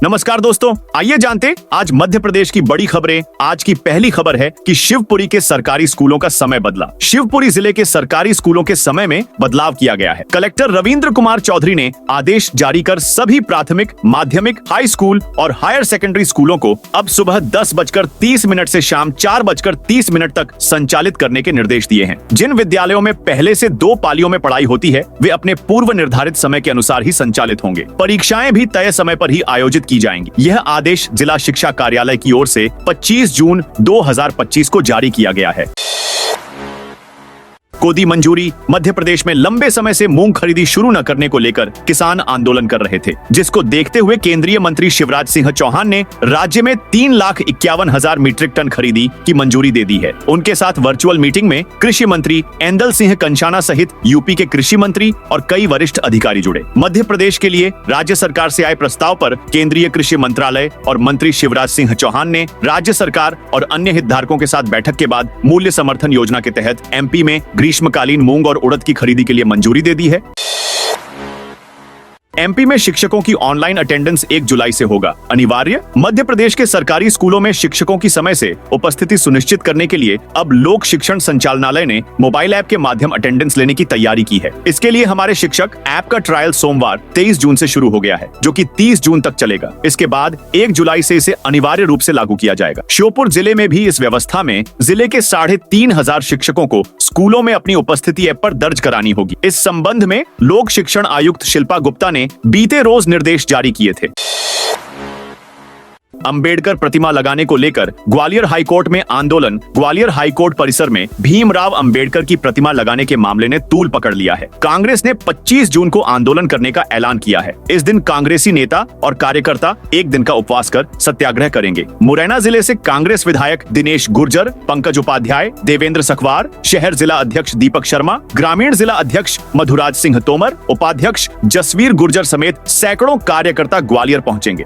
नमस्कार दोस्तों, आइए जानते आज मध्य प्रदेश की बड़ी खबरें। आज की पहली खबर है कि शिवपुरी के सरकारी स्कूलों का समय बदला। शिवपुरी जिले के सरकारी स्कूलों के समय में बदलाव किया गया है। कलेक्टर रविंद्र कुमार चौधरी ने आदेश जारी कर सभी प्राथमिक, माध्यमिक, हाई स्कूल और हायर सेकेंडरी स्कूलों को अब सुबह 10:30 से शाम 4:30 तक संचालित करने के निर्देश दिए हैं। जिन विद्यालयों में पहले से 2 पालियों में पढ़ाई होती है, वे अपने पूर्व निर्धारित समय के अनुसार ही संचालित होंगे। परीक्षाएं भी तय समय पर ही आयोजित की जाएंगी। यह आदेश जिला शिक्षा कार्यालय की ओर से 25 जून 2025 को जारी किया गया है। को दी मंजूरी। मध्य प्रदेश में लंबे समय से मूंग खरीदी शुरू न करने को लेकर किसान आंदोलन कर रहे थे, जिसको देखते हुए केंद्रीय मंत्री शिवराज सिंह चौहान ने राज्य में 3,51,000 मीट्रिक टन खरीदी की मंजूरी दे दी है। उनके साथ वर्चुअल मीटिंग में कृषि मंत्री एंदल सिंह कंषाना सहित यूपी के कृषि मंत्री और कई वरिष्ठ अधिकारी जुड़े। मध्य प्रदेश के लिए राज्य सरकार से आए प्रस्ताव पर केंद्रीय कृषि मंत्रालय और मंत्री शिवराज सिंह चौहान ने राज्य सरकार और अन्य हितधारकों के साथ बैठक के बाद मूल्य समर्थन योजना के तहत एमपी में ग्रीष्मकालीन मूंग और उड़द की खरीदी के लिए मंजूरी दे दी है। एमपी में शिक्षकों की ऑनलाइन अटेंडेंस 1 जुलाई से होगा अनिवार्य। मध्य प्रदेश के सरकारी स्कूलों में शिक्षकों की समय से उपस्थिति सुनिश्चित करने के लिए अब लोक शिक्षण संचालनालय ने मोबाइल ऐप के माध्यम अटेंडेंस लेने की तैयारी की है। इसके लिए हमारे शिक्षक ऐप का ट्रायल सोमवार 23 जून से शुरू हो गया है, जो कि 30 जून तक चलेगा। इसके बाद 1 जुलाई से इसे अनिवार्य रूप से लागू किया जाएगा। श्योपुर जिले में भी इस व्यवस्था में जिले के 3,500 शिक्षकों को स्कूलों में अपनी उपस्थिति ऐप पर दर्ज करानी होगी। इस संबंध में लोक शिक्षण आयुक्त शिल्पा गुप्ता ने बीते रोज निर्देश जारी किए थे। अंबेडकर प्रतिमा लगाने को लेकर ग्वालियर हाईकोर्ट में आंदोलन। ग्वालियर हाईकोर्ट परिसर में भीमराव अंबेडकर की प्रतिमा लगाने के मामले ने तूल पकड़ लिया है। कांग्रेस ने 25 जून को आंदोलन करने का ऐलान किया है। इस दिन कांग्रेसी नेता और कार्यकर्ता 1 दिन का उपवास कर सत्याग्रह करेंगे। मुरैना जिले से कांग्रेस विधायक दिनेश गुर्जर, पंकज उपाध्याय, देवेंद्र सखवार, शहर जिला अध्यक्ष दीपक शर्मा, ग्रामीण जिला अध्यक्ष मधुराज सिंह तोमर, उपाध्यक्ष जसवीर गुर्जर समेत सैकड़ों कार्यकर्ता ग्वालियर पहुंचेंगे।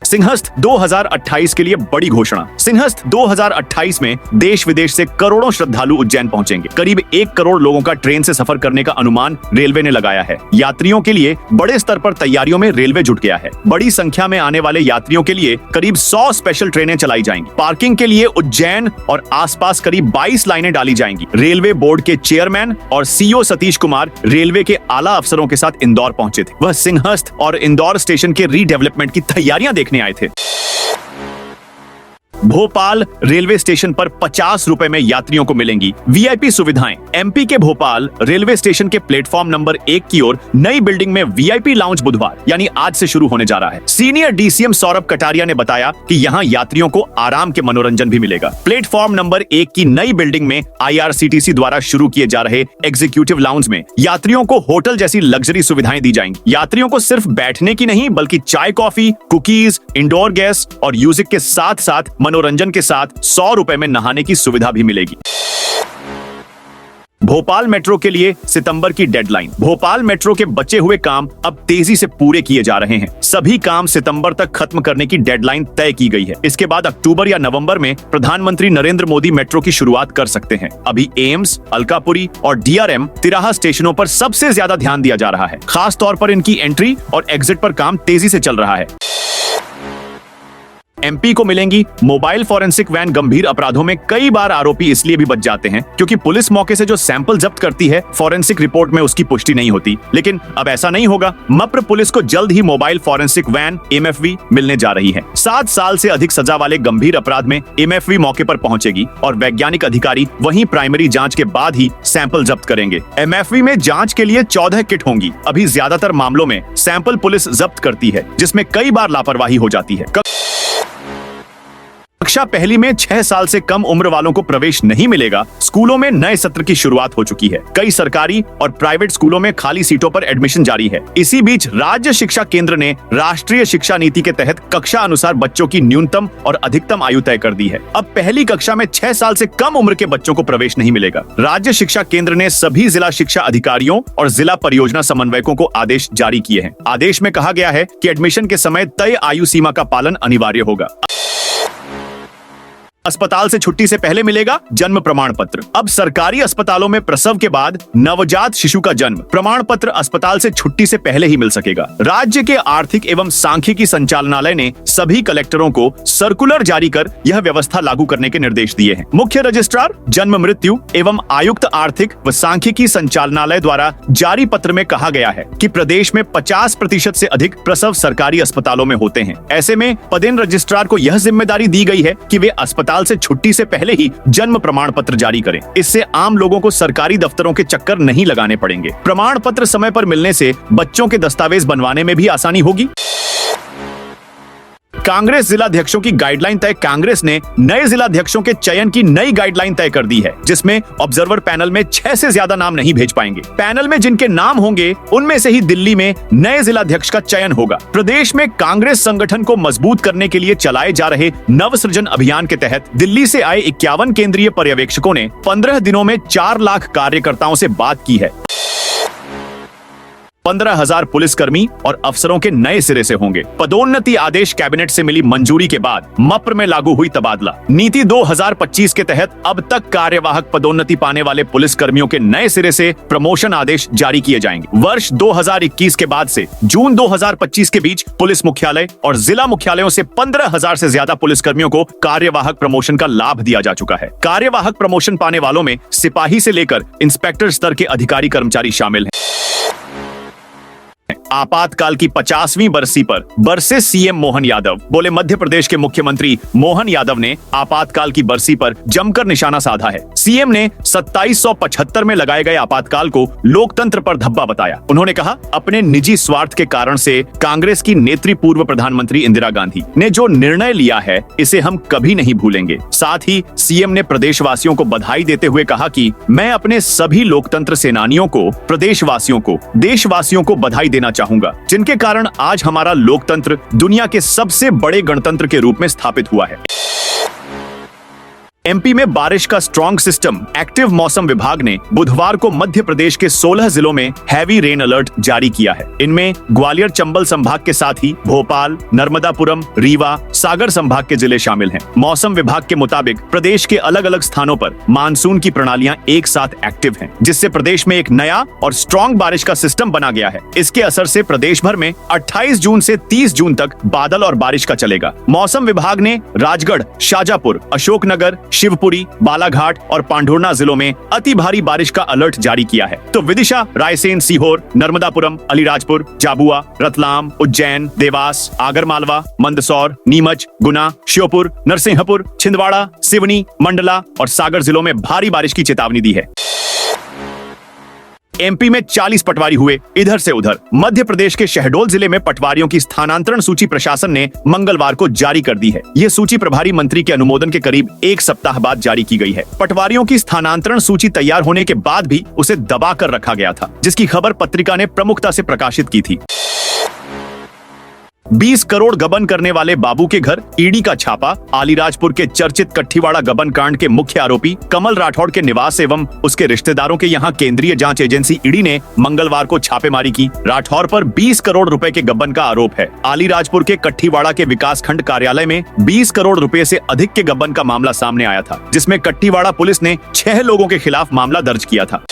सिंहस्थ 2028 के लिए बड़ी घोषणा। सिंहस्थ 2028 में देश विदेश से करोड़ों श्रद्धालु उज्जैन पहुंचेंगे। करीब 1 करोड़ लोगों का ट्रेन से सफर करने का अनुमान रेलवे ने लगाया है। यात्रियों के लिए बड़े स्तर पर तैयारियों में रेलवे जुट गया है। बड़ी संख्या में आने वाले यात्रियों के लिए करीब 100 स्पेशल ट्रेनें चलाई जाएंगी। पार्किंग के लिए उज्जैन और आसपास करीब 22 लाइनें डाली जाएंगी। रेलवे बोर्ड के चेयरमैन और सीईओ सतीश कुमार रेलवे के आला अफसरों के साथ इंदौर पहुंचे थे। वह सिंहस्थ और इंदौर स्टेशन के रीडेवलपमेंट की तैयारियां देखने आए थे। भोपाल रेलवे स्टेशन पर 50 रुपए में यात्रियों को मिलेंगी वीआईपी सुविधाएं। एमपी के भोपाल रेलवे स्टेशन के प्लेटफॉर्म नंबर 1 की ओर नई बिल्डिंग में वीआईपी लाउंज बुधवार यानी आज से शुरू होने जा रहा है। सीनियर डीसीएम सौरभ कटारिया ने बताया कि यहां यात्रियों को आराम के मनोरंजन भी मिलेगा। प्लेटफॉर्म नंबर 1 की नई बिल्डिंग में आईआरसीटीसी द्वारा शुरू किए जा रहे एग्जीक्यूटिव लाउंज में यात्रियों को होटल जैसी लग्जरी सुविधाएं दी जाएंगी। यात्रियों को सिर्फ बैठने की नहीं बल्कि चाय, कॉफी, कुकीज, इंडोर गैस और म्यूजिक के साथ साथ मनोरंजन के साथ 100 रुपए में नहाने की सुविधा भी मिलेगी। भोपाल मेट्रो के लिए सितंबर की डेडलाइन। भोपाल मेट्रो के बचे हुए काम अब तेजी से पूरे किए जा रहे हैं। सभी काम सितंबर तक खत्म करने की डेडलाइन तय की गई है। इसके बाद अक्टूबर या नवंबर में प्रधानमंत्री नरेंद्र मोदी मेट्रो की शुरुआत कर सकते हैं। अभी एम्स, अलकापुरी और डीआरएम तिराहा स्टेशनों पर सबसे ज्यादा ध्यान दिया जा रहा है। खास तौर पर इनकी एंट्री और एग्जिट पर काम तेजी से चल रहा है। एमपी को मिलेंगी मोबाइल फॉरेंसिक वैन। गंभीर अपराधों में कई बार आरोपी इसलिए भी बच जाते हैं क्योंकि पुलिस मौके से जो सैंपल जब्त करती है, फॉरेंसिक रिपोर्ट में उसकी पुष्टि नहीं होती। लेकिन अब ऐसा नहीं होगा। मप्र पुलिस को जल्द ही मोबाइल फॉरेंसिक वैन एमएफवी मिलने जा रही है। 7 साल से अधिक सजा वाले गंभीर अपराध में एमएफवी मौके पर पहुंचेगी और वैज्ञानिक अधिकारी वहीं प्राइमरी जांच के बाद ही सैंपल जब्त करेंगे। एमएफवी में जांच के लिए 14 किट होंगी। अभी ज्यादातर मामलों में सैंपल पुलिस जब्त करती है, जिसमें कई बार लापरवाही हो जाती है। कक्षा पहली में 6 साल से कम उम्र वालों को प्रवेश नहीं मिलेगा। स्कूलों में नए सत्र की शुरुआत हो चुकी है। कई सरकारी और प्राइवेट स्कूलों में खाली सीटों पर एडमिशन जारी है। इसी बीच राज्य शिक्षा केंद्र ने राष्ट्रीय शिक्षा नीति के तहत कक्षा अनुसार बच्चों की न्यूनतम और अधिकतम आयु तय कर दी है। अब पहली कक्षा में 6 साल से कम उम्र के बच्चों को प्रवेश नहीं मिलेगा। राज्य शिक्षा केंद्र ने सभी जिला शिक्षा अधिकारियों और जिला परियोजना समन्वयकों को आदेश जारी किए हैं। आदेश में कहा गया है कि एडमिशन के समय तय आयु सीमा का पालन अनिवार्य होगा। अस्पताल से छुट्टी से पहले मिलेगा जन्म प्रमाण पत्र। अब सरकारी अस्पतालों में प्रसव के बाद नवजात शिशु का जन्म प्रमाण पत्र अस्पताल से छुट्टी से पहले ही मिल सकेगा। राज्य के आर्थिक एवं सांख्यिकी संचालनालय ने सभी कलेक्टरों को सर्कुलर जारी कर यह व्यवस्था लागू करने के निर्देश दिए हैं। मुख्य रजिस्ट्रार जन्म मृत्यु एवं आयुक्त आर्थिक व सांख्यिकी संचालनालय द्वारा जारी पत्र में कहा गया है कि प्रदेश में 50% से अधिक प्रसव सरकारी अस्पतालों में होते हैं। ऐसे में पदेन रजिस्ट्रार को यह जिम्मेदारी दी गई है कि वे अस्पताल से छुट्टी से पहले ही जन्म प्रमाण पत्र जारी करें। इससे आम लोगों को सरकारी दफ्तरों के चक्कर नहीं लगाने पड़ेंगे। प्रमाण पत्र समय पर मिलने से बच्चों के दस्तावेज बनवाने में भी आसानी होगी। कांग्रेस जिलाध्यक्षों की गाइडलाइन तय। कांग्रेस ने नए जिलाध्यक्षों के चयन की नई गाइडलाइन तय कर दी है, जिसमें ऑब्जर्वर पैनल में 6 से ज्यादा नाम नहीं भेज पाएंगे। पैनल में जिनके नाम होंगे उनमें से ही दिल्ली में नए जिलाध्यक्ष का चयन होगा। प्रदेश में कांग्रेस संगठन को मजबूत करने के लिए चलाए जा रहे नवसृजन अभियान के तहत दिल्ली से आए 51 केंद्रीय पर्यवेक्षकों ने 15 दिनों में 4 लाख कार्यकर्ताओं से बात की है। 15,000 पुलिसकर्मी और अफसरों के नए सिरे से होंगे। पदोन्नति आदेश कैबिनेट से मिली मंजूरी के बाद मप्र में लागू हुई तबादला। नीति 2025 के तहत अब तक कार्यवाहक पदोन्नति पाने वाले पुलिसकर्मियों के नए सिरे से प्रमोशन आदेश जारी किए जाएंगे। वर्ष 2021 के बाद से जून 2025 के बीच पुलिस मुख्यालय और जिला मुख्यालयों से 15,000 से ज्यादा पुलिसकर्मियों को कार्यवाहक प्रमोशन का लाभ दिया जा चुका है। कार्यवाहक प्रमोशन पाने वालों में सिपाही से लेकर इंस्पेक्टर स्तर के अधिकारी कर्मचारी शामिल हैं। आपातकाल की 50वीं बरसी पर बरसे सीएम मोहन यादव। बोले मध्य प्रदेश के मुख्यमंत्री मोहन यादव ने आपातकाल की बरसी पर जमकर निशाना साधा है। सीएम ने 2775 में लगाए गए आपातकाल को लोकतंत्र पर धब्बा बताया। उन्होंने कहा, अपने निजी स्वार्थ के कारण से कांग्रेस की नेत्री पूर्व प्रधानमंत्री इंदिरा गांधी ने जो निर्णय लिया है इसे हम कभी नहीं भूलेंगे। साथ ही सीएम ने प्रदेशवासियों को बधाई देते हुए कहा कि मैं अपने सभी लोकतंत्र सेनानियों को, प्रदेशवासियों को, देशवासियों को बधाई देना चाहूंगा, जिनके कारण आज हमारा लोकतंत्र दुनिया के सबसे बड़े गणतंत्र के रूप में स्थापित हुआ है। एमपी में बारिश का स्ट्रॉन्ग सिस्टम। एक्टिव मौसम विभाग ने बुधवार को मध्य प्रदेश के 16 जिलों में हैवी रेन अलर्ट जारी किया है। इनमें ग्वालियर चंबल संभाग के साथ ही भोपाल, नर्मदापुरम, रीवा, सागर संभाग के जिले शामिल हैं। मौसम विभाग के मुताबिक प्रदेश के अलग अलग स्थानों पर मानसून की प्रणालियां एक साथ एक्टिव हैं, जिससे प्रदेश में एक नया और स्ट्रॉन्ग बारिश का सिस्टम बना गया है। इसके असर से प्रदेश भर में 28 जून से 30 जून तक बादल और बारिश का चलेगा। मौसम विभाग ने राजगढ़, शाजापुर, अशोकनगर, शिवपुरी, बालाघाट और पांढुर्णा जिलों में अति भारी बारिश का अलर्ट जारी किया है। तो विदिशा, रायसेन, सीहोर, नर्मदापुरम, अलीराजपुर, झाबुआ, रतलाम, उज्जैन, देवास, आगरमालवा, मंदसौर, नीमच, गुना, श्योपुर, नरसिंहपुर, छिंदवाड़ा, सिवनी, मंडला और सागर जिलों में भारी बारिश की चेतावनी दी है। एमपी में 40 पटवारी हुए इधर से उधर। मध्य प्रदेश के शहडोल जिले में पटवारियों की स्थानांतरण सूची प्रशासन ने मंगलवार को जारी कर दी है। यह सूची प्रभारी मंत्री के अनुमोदन के करीब 1 सप्ताह बाद जारी की गई है। पटवारियों की स्थानांतरण सूची तैयार होने के बाद भी उसे दबा कर रखा गया था, जिसकी खबर पत्रिका ने प्रमुखता से प्रकाशित की थी। 20 करोड़ गबन करने वाले बाबू के घर ईडी का छापा। अलीराजपुर के चर्चित कट्ठीवाड़ा गबन कांड के मुख्य आरोपी कमल राठौड़ के निवास एवं उसके रिश्तेदारों के यहां केंद्रीय जांच एजेंसी ईडी ने मंगलवार को छापेमारी की। राठौड़ पर 20 करोड़ रुपए के गबन का आरोप है। अलीराजपुर के कट्ठीवाड़ा के विकास खंड कार्यालय में 20 करोड़ रुपए से अधिक के गबन का मामला सामने आया था, जिसमें कट्ठीवाड़ा पुलिस ने 6 लोगों के खिलाफ मामला दर्ज किया था।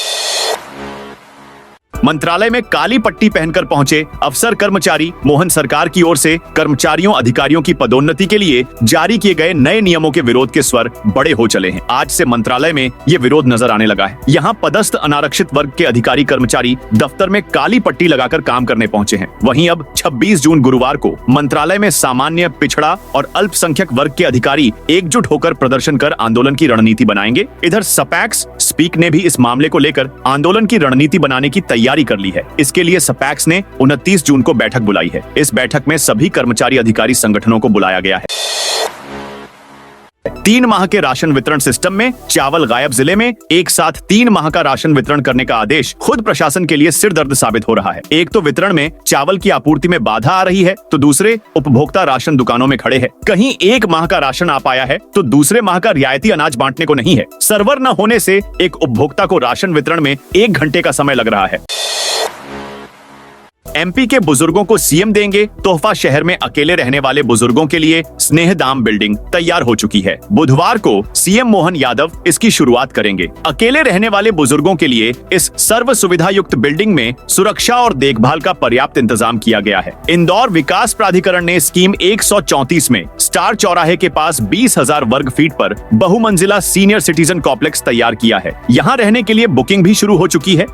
मंत्रालय में काली पट्टी पहनकर पहुंचे अफसर कर्मचारी। मोहन सरकार की ओर से कर्मचारियों अधिकारियों की पदोन्नति के लिए जारी किए गए नए नियमों के विरोध के स्वर बड़े हो चले हैं। आज से मंत्रालय में ये विरोध नजर आने लगा है। यहाँ पदस्थ अनारक्षित वर्ग के अधिकारी कर्मचारी दफ्तर में काली पट्टी लगाकर काम करने पहुंचे हैं। वहीं अब 26 जून गुरुवार को मंत्रालय में सामान्य, पिछड़ा और अल्पसंख्यक वर्ग के अधिकारी एकजुट होकर प्रदर्शन कर आंदोलन की रणनीति बनाएंगे। इधर सपैक्स स्पीक ने भी इस मामले को लेकर आंदोलन की रणनीति बनाने की तैयारी कर ली है। इसके लिए सपैक्स ने 29 जून को बैठक बुलाई है। इस बैठक में सभी कर्मचारी अधिकारी संगठनों को बुलाया गया है। 3 माह के राशन वितरण सिस्टम में चावल गायब। जिले में एक साथ 3 माह का राशन वितरण करने का आदेश खुद प्रशासन के लिए सिरदर्द साबित हो रहा है। एक तो वितरण में चावल की आपूर्ति में बाधा आ रही है, तो दूसरे उपभोक्ता राशन दुकानों में खड़े हैं। कहीं 1 माह का राशन आ पाया है तो दूसरे माह का रियायती अनाज बांटने को नहीं है। सर्वर न होने से एक उपभोक्ता को राशन वितरण में 1 घंटे का समय लग रहा है। एमपी के बुजुर्गों को सीएम देंगे तोहफा। शहर में अकेले रहने वाले बुजुर्गों के लिए स्नेहधाम बिल्डिंग तैयार हो चुकी है। बुधवार को सीएम मोहन यादव इसकी शुरुआत करेंगे। अकेले रहने वाले बुजुर्गों के लिए इस सर्व सुविधा युक्त बिल्डिंग में सुरक्षा और देखभाल का पर्याप्त इंतजाम किया गया है। इंदौर विकास प्राधिकरण ने स्कीम 134 में स्टार चौराहे के पास 20,000 वर्ग फीट पर बहुमंजिला सीनियर सिटीजन कॉम्प्लेक्स तैयार किया है। यहाँ रहने के लिए बुकिंग भी शुरू हो चुकी है।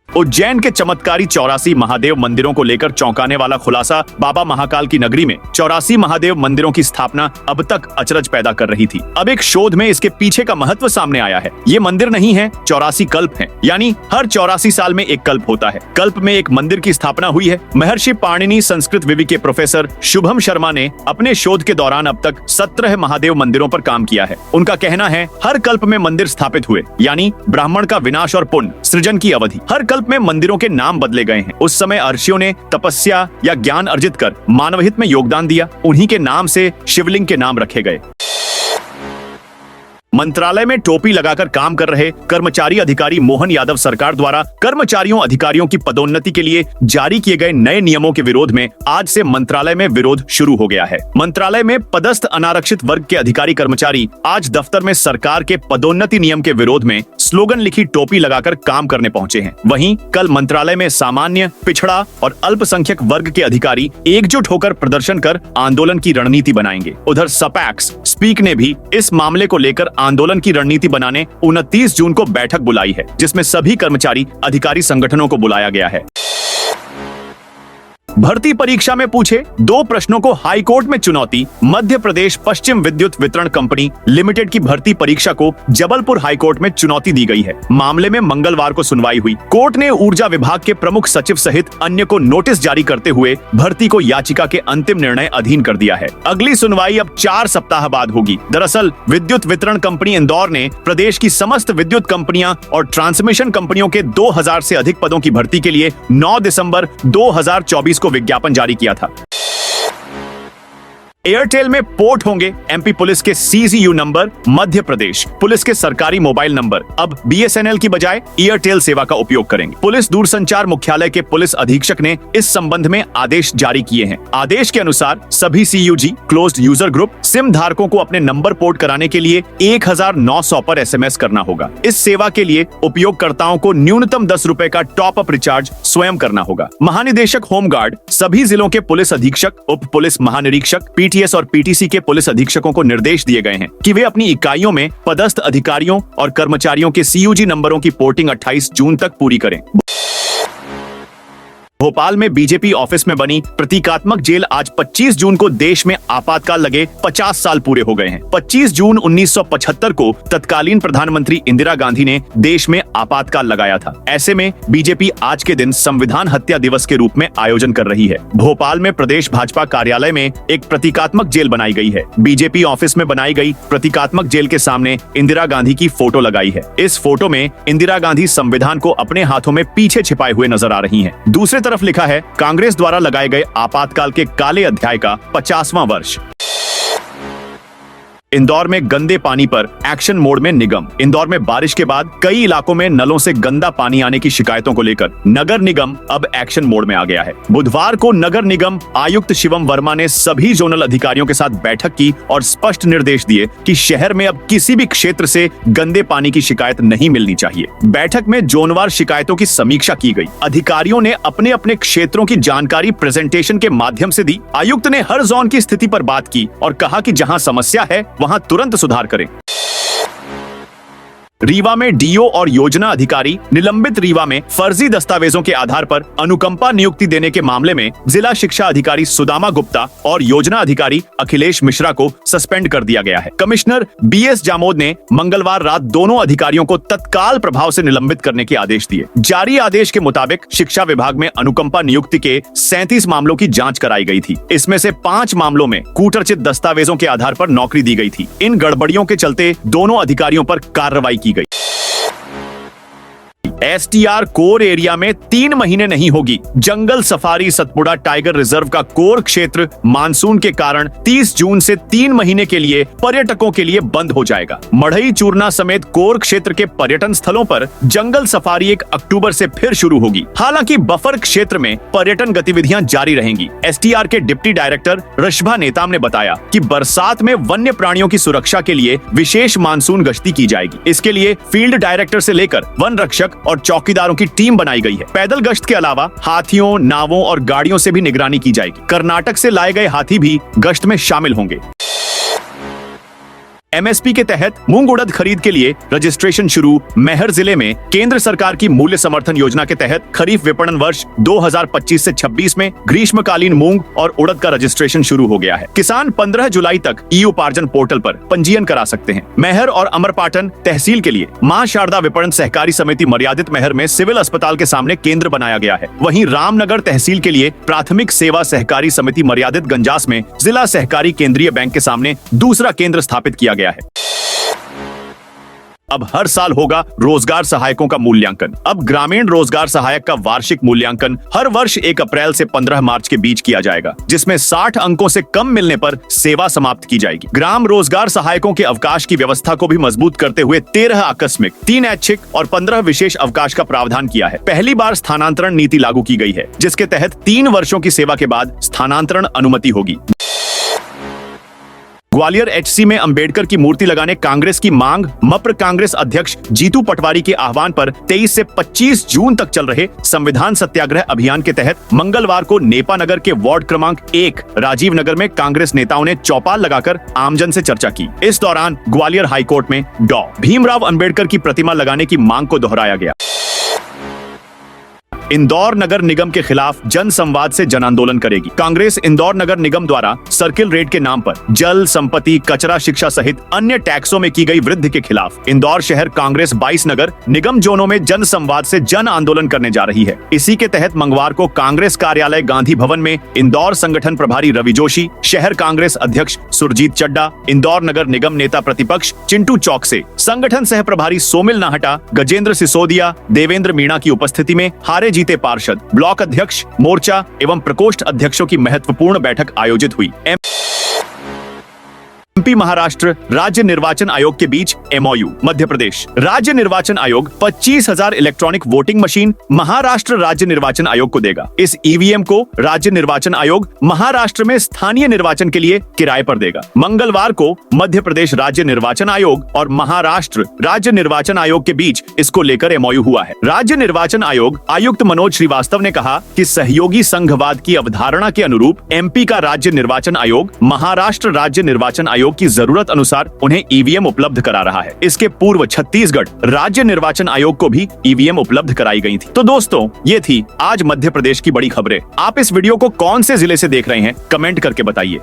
उज्जैन के चमत्कारी 84 महादेव मंदिरों को लेकर चौंकाने वाला खुलासा। बाबा महाकाल की नगरी में 84 महादेव मंदिरों की स्थापना अब तक अचरज पैदा कर रही थी। अब एक शोध में इसके पीछे का महत्व सामने आया है। ये मंदिर नहीं है, 84 कल्प हैं, यानी हर 84 साल में एक कल्प होता है। कल्प में एक मंदिर की स्थापना हुई है। महर्षि पाणिनि संस्कृत विवि के प्रोफेसर शुभम शर्मा ने अपने शोध के दौरान अब तक 17 महादेव मंदिरों पर काम किया है। उनका कहना है हर कल्प में मंदिर स्थापित हुए, यानी ब्राह्मण का विनाश और पुण्य सृजन की अवधि। हर कल्प में मंदिरों के नाम बदले गए हैं। उस समय अर्षियों ने तपस्या या ज्ञान अर्जित कर मानवहित में योगदान दिया। उन्हीं के नाम से शिवलिंग के नाम रखे गए। मंत्रालय में टोपी लगाकर काम कर रहे कर्मचारी अधिकारी मोहन यादव सरकार द्वारा कर्मचारियों अधिकारियों की पदोन्नति के लिए जारी किए गए नए नियमों के विरोध में आज से मंत्रालय में विरोध शुरू हो गया है। मंत्रालय में पदस्थ अनारक्षित वर्ग के अधिकारी कर्मचारी आज दफ्तर में सरकार के पदोन्नति नियम के विरोध में स्लोगन लिखी टोपी लगाकर काम करने पहुंचे हैं। वहीं कल मंत्रालय में सामान्य, पिछड़ा और अल्पसंख्यक वर्ग के अधिकारी एकजुट होकर प्रदर्शन कर आंदोलन की रणनीति बनाएंगे। उधर सपैक्स स्पीक ने भी इस मामले को लेकर आंदोलन की रणनीति बनाने 29 जून को बैठक बुलाई है, जिसमें सभी कर्मचारी अधिकारी संगठनों को बुलाया गया है। भर्ती परीक्षा में पूछे 2 प्रश्नों को हाई कोर्ट में चुनौती। मध्य प्रदेश पश्चिम विद्युत वितरण कंपनी लिमिटेड की भर्ती परीक्षा को जबलपुर हाई कोर्ट में चुनौती दी गई है। मामले में मंगलवार को सुनवाई हुई। कोर्ट ने ऊर्जा विभाग के प्रमुख सचिव सहित अन्य को नोटिस जारी करते हुए भर्ती को याचिका के अंतिम निर्णय अधीन कर दिया है। अगली सुनवाई अब 4 सप्ताह बाद होगी। दरअसल विद्युत वितरण कंपनी इंदौर ने प्रदेश की समस्त विद्युत कंपनियां और ट्रांसमिशन कंपनियों के 2000 से अधिक पदों की भर्ती के लिए 9 दिसंबर 2024 को विज्ञापन जारी किया था। एयरटेल में पोर्ट होंगे एमपी पुलिस के CZU number. Madhya Pradesh police के सरकारी मोबाइल नंबर अब BSNL की बजाय एयरटेल सेवा का उपयोग करेंगे। पुलिस दूरसंचार मुख्यालय के पुलिस अधीक्षक ने इस संबंध में आदेश जारी किए हैं। आदेश के अनुसार सभी CUG closed user group SIM धारकों को अपने नंबर पोर्ट कराने के लिए 1900 पर SMS करना होगा। इस सेवा के लिए उपयोगकर्ताओं को न्यूनतम 10 रुपए का टॉप अप रिचार्ज स्वयं करना होगा। महानिदेशक होमगार्ड सभी जिलों के पुलिस अधीक्षक, उप पुलिस महानिरीक्षक, PTS और PTC के पुलिस अधीक्षकों को निर्देश दिए गए हैं कि वे अपनी इकाइयों में पदस्थ अधिकारियों और कर्मचारियों के CUG नंबरों की पोर्टिंग 28 जून तक पूरी करें। भोपाल में बीजेपी ऑफिस में बनी प्रतीकात्मक जेल आज 25 जून को देश में आपातकाल लगे 50 साल पूरे हो गए हैं। 25 जून 1975 को तत्कालीन प्रधानमंत्री इंदिरा गांधी ने देश में आपातकाल लगाया था। ऐसे में बीजेपी आज के दिन संविधान हत्या दिवस के रूप में आयोजन कर रही है। भोपाल में प्रदेश भाजपा कार्यालय में एक प्रतीकात्मक जेल बनाई गई है। बीजेपी ऑफिस में बनाई गई प्रतीकात्मक जेल के सामने इंदिरा गांधी की फोटो लगाई है। इस फोटो में इंदिरा गांधी संविधान को अपने हाथों में पीछे छिपाए हुए नजर आ रही हैं। दूसरे तरफ लिखा है कांग्रेस द्वारा लगाए गए आपातकाल के काले अध्याय का 50वां वर्ष। इंदौर में गंदे पानी पर एक्शन मोड में निगम। इंदौर में बारिश के बाद कई इलाकों में नलों से गंदा पानी आने की शिकायतों को लेकर नगर निगम अब एक्शन मोड में आ गया है। बुधवार को नगर निगम आयुक्त शिवम वर्मा ने सभी जोनल अधिकारियों के साथ बैठक की और स्पष्ट निर्देश दिए कि शहर में अब किसी भी क्षेत्र से गंदे पानी की शिकायत नहीं मिलनी चाहिए। बैठक में जोनवार शिकायतों की समीक्षा की गई। अधिकारियों ने अपने अपने क्षेत्रों की जानकारी प्रेजेंटेशन के माध्यम से दी। आयुक्त ने हर जोन की स्थिति पर बात की और कहा कि जहां समस्या है वहां तुरंत सुधार करें। रीवा में डीओ और योजना अधिकारी निलंबित। रीवा में फर्जी दस्तावेजों के आधार पर अनुकंपा नियुक्ति देने के मामले में जिला शिक्षा अधिकारी सुदामा गुप्ता और योजना अधिकारी अखिलेश मिश्रा को सस्पेंड कर दिया गया है। कमिश्नर BS जामोद ने मंगलवार रात दोनों अधिकारियों को तत्काल प्रभाव से निलंबित करने के आदेश दिए। जारी आदेश के मुताबिक शिक्षा विभाग में अनुकंपा नियुक्ति के 37 मामलों की जांच कराई गई थी। इसमें से 5 मामलों में कूटरचित दस्तावेजों के आधार पर नौकरी दी गई थी। इन गड़बड़ियों के चलते दोनों अधिकारियों पर कार्रवाई की गई। STR कोर एरिया में 3 महीने नहीं होगी जंगल सफारी। सतपुड़ा टाइगर रिजर्व का कोर क्षेत्र मानसून के कारण 30 जून से 3 महीने के लिए पर्यटकों के लिए बंद हो जाएगा। मढ़ई चूरना समेत कोर क्षेत्र के पर्यटन स्थलों पर जंगल सफारी 1 अक्टूबर से फिर शुरू होगी। हालांकि बफर क्षेत्र में पर्यटन गतिविधियां जारी रहेंगी। STR के डिप्टी डायरेक्टर ऋषभा नेताम ने बताया कि बरसात में वन्य प्राणियों की सुरक्षा के लिए विशेष मानसून गश्ती की जाएगी। इसके लिए फील्ड डायरेक्टर से लेकर वन रक्षक और चौकीदारों की टीम बनाई गई है। पैदल गश्त के अलावा हाथियों, नावों और गाड़ियों से भी निगरानी की जाएगी। कर्नाटक से लाए गए हाथी भी गश्त में शामिल होंगे। MSP के तहत मूंग उड़द खरीद के लिए रजिस्ट्रेशन शुरू। मैहर जिले में केंद्र सरकार की मूल्य समर्थन योजना के तहत खरीफ विपणन वर्ष 2025 से 26 में ग्रीष्मकालीन मूंग और उड़द का रजिस्ट्रेशन शुरू हो गया है। किसान 15 जुलाई तक ई-उपार्जन पोर्टल पर पंजीयन करा सकते हैं। मैहर और अमरपाटन तहसील के लिए मां शारदा विपणन सहकारी समिति मर्यादित मैहर में सिविल अस्पताल के सामने केंद्र बनाया गया है। वहीं रामनगर तहसील के लिए प्राथमिक सेवा सहकारी समिति मर्यादित गंजास में जिला सहकारी केंद्रीय बैंक के सामने दूसरा केंद्र स्थापित किया गया है। अब हर साल होगा रोजगार सहायकों का मूल्यांकन। अब ग्रामीण रोजगार सहायक का वार्षिक मूल्यांकन हर वर्ष 1 अप्रैल से 15 मार्च के बीच किया जाएगा, जिसमें 60 अंकों से कम मिलने पर सेवा समाप्त की जाएगी। ग्राम रोजगार सहायकों के अवकाश की व्यवस्था को भी मजबूत करते हुए 13 आकस्मिक, 3 ऐच्छिक और 15 विशेष अवकाश का प्रावधान किया है। पहली बार स्थानांतरण नीति लागू की गई है, जिसके तहत 3 वर्षों की सेवा के बाद स्थानांतरण अनुमति होगी। ग्वालियर HC में अंबेडकर की मूर्ति लगाने कांग्रेस की मांग। मप्र कांग्रेस अध्यक्ष जीतू पटवारी के आह्वान पर 23 से 25 जून तक चल रहे संविधान सत्याग्रह अभियान के तहत मंगलवार को नेपा नगर के वार्ड क्रमांक 1 राजीव नगर में कांग्रेस नेताओं ने चौपाल लगाकर आमजन से चर्चा की। इस दौरान ग्वालियर हाईकोर्ट में डॉ. भीमराव अंबेडकर की प्रतिमा लगाने की मांग को दोहराया गया। इंदौर नगर निगम के खिलाफ जन संवाद से जन आंदोलन करेगी। कांग्रेस इंदौर नगर निगम द्वारा सर्किल रेट के नाम पर जल, संपत्ति, कचरा, शिक्षा सहित अन्य टैक्सों में की गई वृद्धि के खिलाफ इंदौर शहर कांग्रेस 22 नगर निगम जोनों में जन संवाद से जन आंदोलन करने जा रही है। इसी के तहत मंगलवार को कांग्रेस कार्यालय गांधी भवन में इंदौर संगठन प्रभारी रवि जोशी, शहर कांग्रेस अध्यक्ष सुरजीत चड्डा, इंदौर नगर निगम नेता प्रतिपक्ष चिंटू चौकसे, संगठन सह प्रभारी सोमिल नाहटा, गजेंद्र सिसोदिया, देवेंद्र मीणा की उपस्थिति में हारे जीते पार्षद, ब्लॉक अध्यक्ष, मोर्चा एवं प्रकोष्ठ अध्यक्षों की महत्वपूर्ण बैठक आयोजित हुई। MP महाराष्ट्र राज्य निर्वाचन आयोग के बीच MOU। मध्य प्रदेश राज्य निर्वाचन आयोग 25,000 इलेक्ट्रॉनिक वोटिंग मशीन महाराष्ट्र राज्य निर्वाचन आयोग को देगा। इस EVM को राज्य निर्वाचन आयोग महाराष्ट्र में स्थानीय निर्वाचन के लिए किराए पर देगा। मंगलवार को मध्य प्रदेश राज्य निर्वाचन आयोग और महाराष्ट्र राज्य निर्वाचन आयोग के बीच इसको लेकर MOU हुआ है। राज्य निर्वाचन आयोग आयुक्त मनोज श्रीवास्तव ने कहा कि सहयोगी संघवाद की अवधारणा के अनुरूप MP का राज्य निर्वाचन आयोग महाराष्ट्र राज्य निर्वाचन आयोग की जरूरत अनुसार उन्हें EVM उपलब्ध करा रहा है। इसके पूर्व छत्तीसगढ़ राज्य निर्वाचन आयोग को भी EVM उपलब्ध कराई गई थी। तो दोस्तों, ये थी आज मध्य प्रदेश की बड़ी खबरें। आप इस वीडियो को कौन से जिले से देख रहे हैं, कमेंट करके बताइए।